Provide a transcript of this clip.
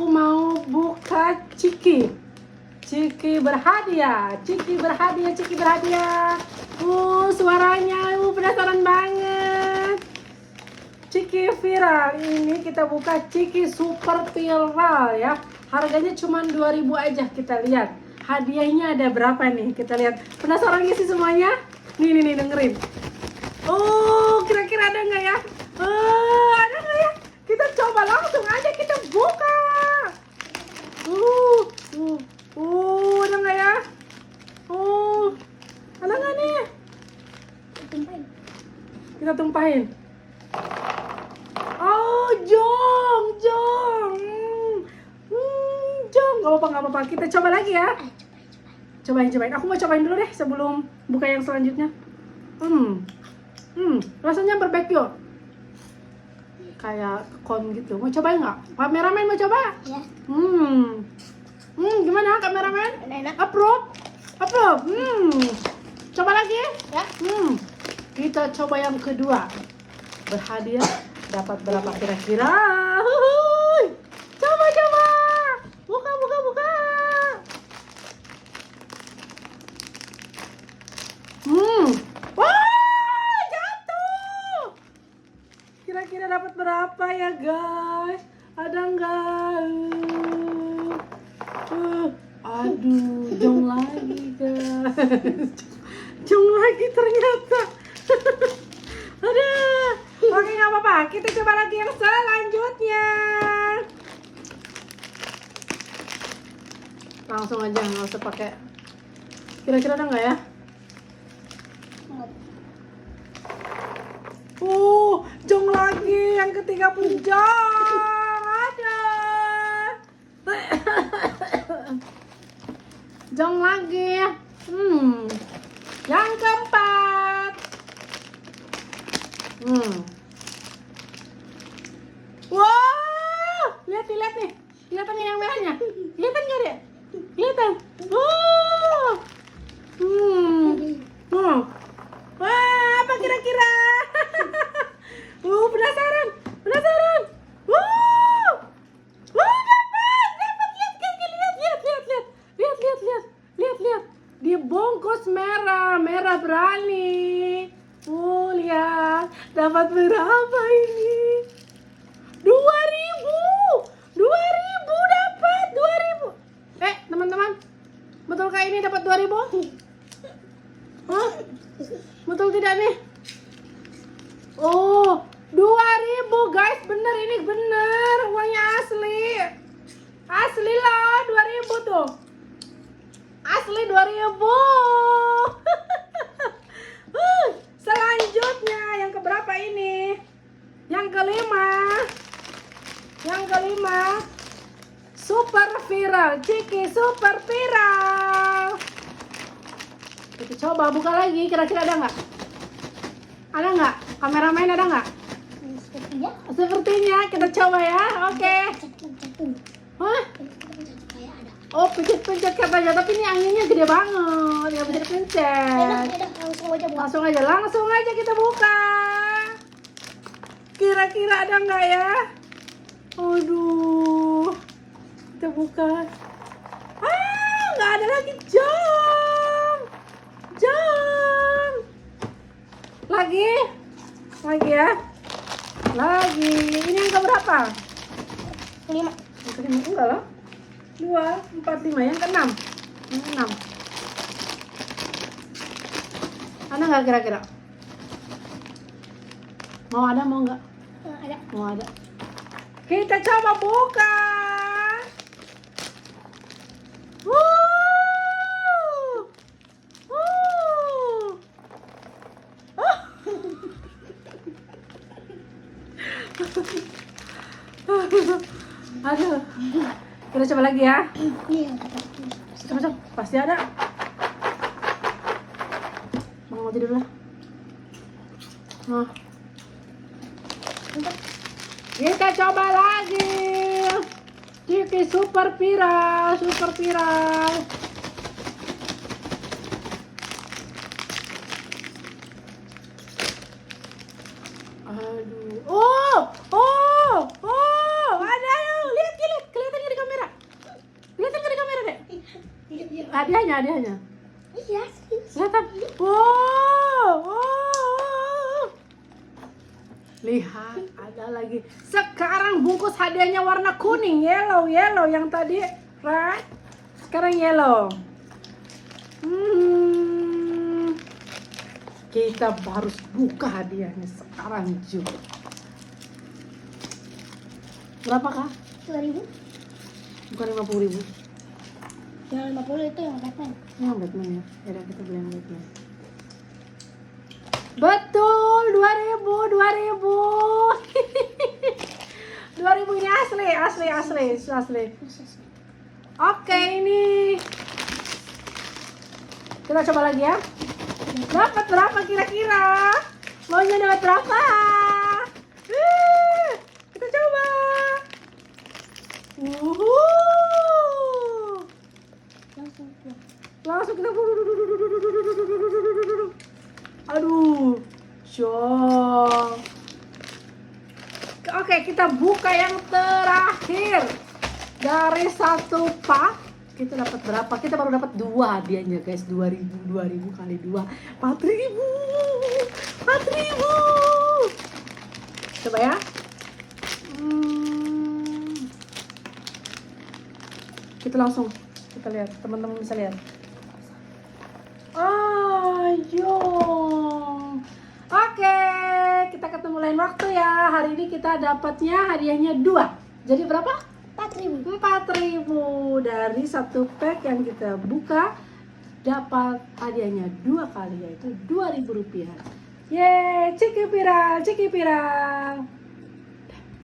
Aku mau buka Ciki. Ciki berhadiah. Suaranya, penasaran banget. Ciki viral. Ini kita buka Ciki super viral ya. Harganya cuma 2.000 aja. Kita lihat hadiahnya ada berapa nih. Kita lihat. Penasaran gak sih semuanya? Nih dengerin. Oh, kira-kira ada nggak ya? Ada nggak ya? Kita coba langsung aja kita buka. Ada nggak ya? Ada nggak nih? Kita tumpahin. Oh, jong. Jong, nggak apa-apa. Kita coba lagi ya. Cobain. Aku mau cobain dulu deh sebelum buka yang selanjutnya. Rasanya berbekyo. Kayak kon gitu. Mau cobain nggak? Kameramen mau coba? Ya. Gimana kameramen? Enak. Approve. Coba lagi? Ya. Kita coba yang kedua. Berhadiah dapat berapa kira-kira? Coba. Buka. Wah, jatuh. Kira-kira dapat berapa ya guys? Ada nggak? Aduh, jong lagi guys. Jong lagi ternyata. Aduh. Oke, nggak apa-apa. Kita coba lagi yang selanjutnya. Langsung aja, nggak usah pakai. Kira-kira ada nggak ya? Jong lagi yang ketiga pun jong. Ada. Jong lagi. Yang keempat. Wow, lihat nih. Kelihatan yang merahnya? Kelihatan nggak deh? Kelihatan. Wah, apa kira-kira? Penasaran. Dapat. Lihat. Dibungkus merah berani. Lihat. Dapat berapa ini? 2.000 dapat 2.000. Teman-teman, betulkah ini dapat 2.000? Hah? Betul tidak nih? 2.000 guys, bener ini bener, uangnya asli lah, 2.000 tuh, asli 2.000. Selanjutnya yang keberapa ini? Yang kelima, super viral, Ciki super viral. Kita coba buka lagi, kira-kira ada nggak? Ada nggak? Kameramen ada nggak? Sepertinya kita coba ya, oke. Hah? Oh, pencet katanya, tapi ini anginnya gede banget, nggak bisa dipencet. Langsung aja kita buka. Kira-kira ada nggak ya? Aduh, kita buka. Nggak ada lagi jam. Lagi ya. Ini yang keberapa? Kelima. Yang kelima enggak lah. 2, 4, 5. Yang keenam. Ada nggak kira-kira? Mau nggak? Ada. Mau ada. Kita coba buka. Aduh. Kita coba lagi ya. Coba. Pasti ada. Mau tidur lah. Kita coba lagi. Ciki super viral. Aduh. Ada yuk. Lihat kelihatan di hadiahnya. Iya, serius. Kelihatan. Wow. Lihat, ada lagi. Sekarang bungkus hadiahnya warna kuning, yellow yang tadi red. Sekarang yellow. Kita harus buka hadiahnya sekarang juga. Berapakah? 2.000. Bukan 50.000. Yang 50 itu yang Batman. Yang Batman ya. Yaudah kita beli yang Batman. Betul, 2.000. 2.000 ini asli. Oke, ini kita coba lagi ya. Dapat berapa kira-kira? Maunya dapat berapa? Kita coba. Langsung kita. Aduh, syok. Oke, kita buka yang terakhir. Dari satu pak kita dapat berapa? Kita baru dapat 2 hadiahnya guys. 2.000 kali 2 4.000. Coba ya. Kita langsung kita lihat, teman-teman bisa lihat. Ayo. Oke, kita ketemu lain waktu ya. Hari ini kita dapatnya hadiahnya 2. Jadi berapa? 4.000 dari satu pack yang kita buka, dapat hadiahnya 2 kali, yaitu 2.000 rupiah. Yeay, ciki pirang.